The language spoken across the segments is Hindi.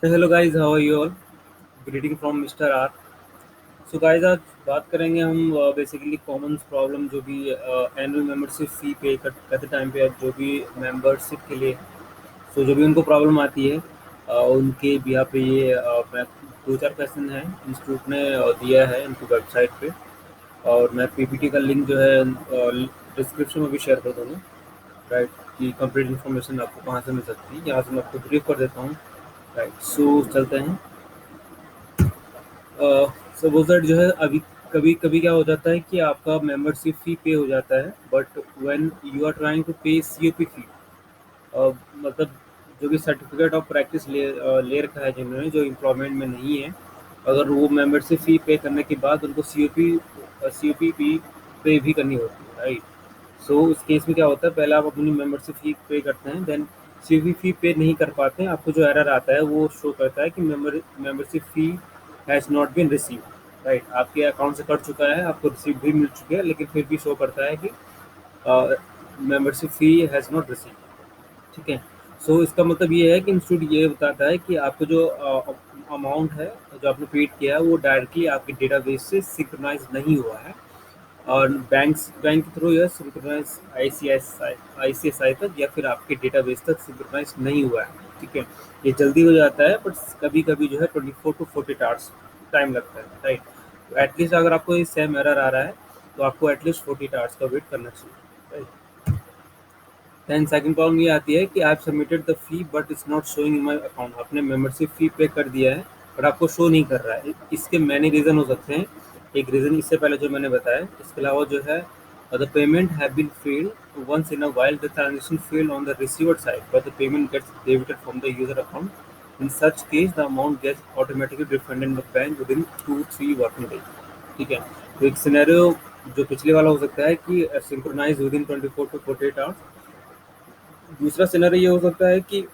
Hello guys, how are you all? Greeting from mister R. So guys, आज बात करेंगे हम बेसिकली कॉमन प्रॉब्लम जो भी एनुअल मेंबरशिप फी पे करते टाइम पे जो भी मेंबरशिप के लिए जो भी उनको प्रॉब्लम आती है उनके बिहा पे ये मैं दो चार क्वेश्चन हैं इंस्टीट्यूट ने दिया है इनकी वेबसाइट पे। और मैं पीपीटी का लिंक जो है डिस्क्रिप्शन में भी शेयर कर दूँगा। राइट, कि कंप्लीट इन्फॉर्मेशन आपको कहाँ से मिल सकती है, यहाँ से मैं आपको ब्रीफ कर देता हूँ। राइट, सो चलते हैं। सपोज जो है अभी कभी कभी क्या हो जाता है कि आपका मेंबरशिप फी पे हो जाता है, but when you are trying to pay COP fee, मतलब जो भी सर्टिफिकेट ऑफ प्रैक्टिस ले रखा है जिन्होंने, जो एम्प्लॉयमेंट में नहीं है, अगर वो मेंबरशिप फी पे करने के बाद उनको सीओपी फी पे भी करनी होती है। राइट, सो उस केस में क्या होता है, पहले आप अपनी मेंबरशिप फी पे करते हैं, देन सीओपी फी पे नहीं कर पाते हैं, आपको जो एरर आता है वो शो करता है कि membership fee has not been receive. Right, आपके अकाउंट से कट चुका है, आपको रिसीव भी मिल चुकी है, लेकिन फिर भी शो करता है कि membership fee has not receive. ठीक है। सो इसका मतलब ये है कि इंस्टीट्यूट ये बताता है कि आपको जो अमाउंट है जो आपने पेड किया है वो डायरेक्टली आपके डेटाबेस से सिंक्रोनाइज नहीं हुआ है, और बैंक के थ्रू यह सिंक्रोनाइज आईसीएसआई तक या फिर आपके डेटाबेस तक सिंक्रोनाइज नहीं हुआ है। ठीक है, ये जल्दी हो जाता है, बट कभी कभी जो है 24 to 48 आवर्स टाइम लगता है। राइट, तो एटलीस्ट अगर आपको ये सेम एरर आ रहा है तो आपको एटलीस्ट 48 आवर्स का वेट करना चाहिए। राइट, देन सेकंड प्रॉब्लम ये आती है कि I have submitted the fee but it's not showing in my account. आपने मेंबरशिप फी पे कर दिया है बट आपको शो नहीं कर रहा है। इसके मैनी रीज़न हो सकते हैं। एक रीज़न इससे पहले जो मैंने बताया, इसके अलावा जो है the payment have been failed once in a while, the transaction failed on the receiver side but the payment gets debited from the user account. In such case the amount gets automatically refunded the bank within 2-3 working days. ठीक है, तो एक सिनेरियो जो पिछले वाला हो सकता है कि synchronize within 24 to 48 hours. दूसरा सिनेरियो ये हो सकता है कि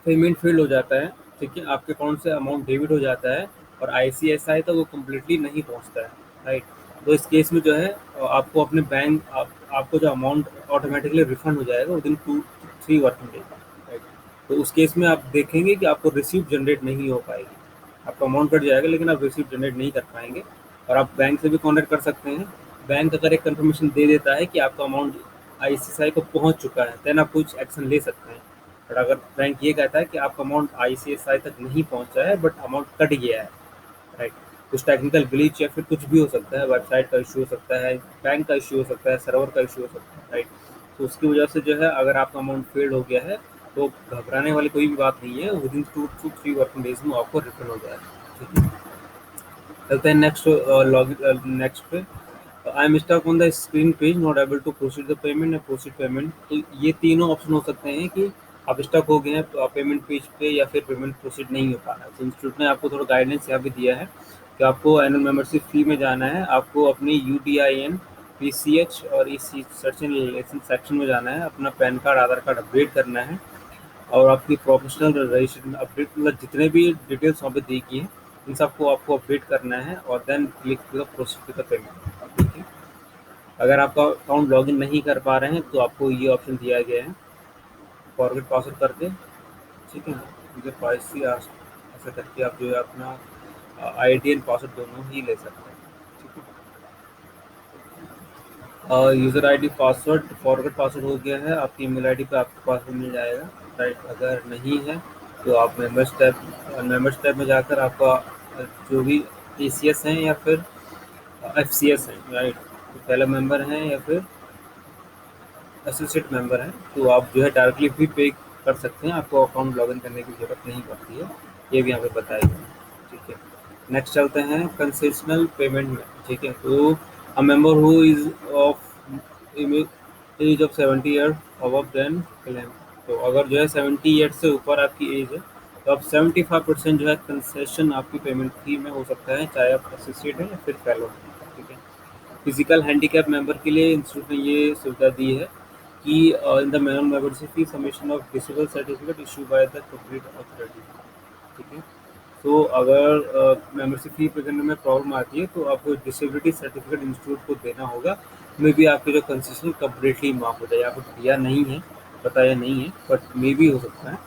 पेमेंट फेल हो जाता है। ठीक है, आपके अकाउंट से अमाउंट डेबिट हो जाता है और आईसीआईसीआई तक वो कम्प्लीटली नहीं पहुंचता है। राइट, तो इस केस में जो है आपको अपने आपको जो अमाउंट ऑटोमेटिकली रिफंड हो जाएगा with in 2-3 working days. Right, तो उस केस में आप देखेंगे कि आपको रिसीप्ट जनरेट नहीं हो पाएगी। आपका अमाउंट कट जाएगा लेकिन आप रिसीप्ट जनरेट नहीं कर पाएंगे। और आप बैंक से भी कॉन्टेक्ट कर सकते हैं। बैंक अगर एक कंफर्मेशन दे देता है कि आपका अमाउंट आईसीआईसीआई को पहुंच चुका है, देन आप कुछ एक्शन ले सकते हैं। बट अगर बैंक ये कहता है कि आपका अमाउंट आईसीआईसीआई तक नहीं पहुंचा है बट अमाउंट कट गया है, राइट, कुछ टेक्निकल ग्लिच या फिर कुछ भी हो सकता है, वेबसाइट का इशू हो सकता है, बैंक का इशू हो सकता है, सर्वर का इशू हो सकता है। राइट, तो उसकी वजह से जो है अगर आपका अमाउंट फेल्ड हो गया है तो घबराने वाली कोई भी बात नहीं है, with in 2 to 3 working days में आपको रिफंड हो जाएगा। ठीक है, चलते हैं नेक्स्ट नेक्स्ट पे। I am stuck on the screen page, not able to proceed the payment या प्रोसीड पेमेंट। तो ये तीनों ऑप्शन हो सकते हैं कि आप स्टक हो गए हैं तो आप पेमेंट पेज पे या फिर पेमेंट प्रोसीड नहीं हो पा रहा है। तो इंस्टीट्यूट ने आपको थोड़ा गाइडेंस यहाँ पे दिया है कि आपको एनुअल मेंबरशिप फी में जाना है, आपको अपनी UDIN, PCH और इस सर्च एंड रिलेशन सेक्शन में जाना है, अपना पैन कार्ड आधार कार्ड अपडेट करना है, और आपकी प्रोफेशनल रजिस्ट्रेशन अपडेट, मतलब जितने भी डिटेल्स वहाँ पे दी गई हैं इन सबको आपको अपडेट करना है, और then click to the proceed to the payment. ठीक है, अगर आपका अकाउंट लॉगिन नहीं कर पा रहे हैं तो आपको ये ऑप्शन दिया गया है, फॉरगेट पासवर्ड करके। ठीक है, मुझे पाइसी ऐसा करके आप जो है अपना ID एंड पासवर्ड दोनों ही ले सकते हैं। ठीक है, user ID password forget password हो गया है, आपकी ईमेल ID पे आपको पासवर्ड मिल जाएगा। राइट, अगर नहीं है तो आप मेंबर्स टैब में जाकर आपका जो भी ACS हैं या फिर FCS हैं, राइट, तो पहला मेंबर हैं या फिर एसोसिएट मेंबर हैं, तो आप जो है डायरेक्टली भी पे कर सकते हैं, आपको अकाउंट लॉगिन करने की ज़रूरत नहीं पड़ती है। ये भी यहाँ पे बताया गया है। ठीक है, नेक्स्ट चलते हैं कंसेशनल पेमेंट में। ठीक है, तो a member who is of age of 70 year above then claim. तो अगर जो है 70 ईयर से ऊपर आपकी एज है तो आप 75% जो है कंसेशन आपकी पेमेंट फी में हो सकता है, चाहे आप एसोसिएट हैं या फिर फेलो हैं। ठीक है, फिजिकल हैंडीकैप मेंबर के लिए इंस्टीट्यूट ने ये सुविधा दी है कि in the manual membership fee submission of disable certificate issue by the complete authority. ठीक है, तो अगर मेंबरशिप फी पे करने में प्रॉब्लम आती है तो आपको डिसेबिलिटी सर्टिफिकेट इंस्टीट्यूट को देना होगा। मे बी आपके जो कंसेशन कम्प्लीटली माफ हो जाए, आपको दिया नहीं है, बताया नहीं है, बट मे बी हो सकता है।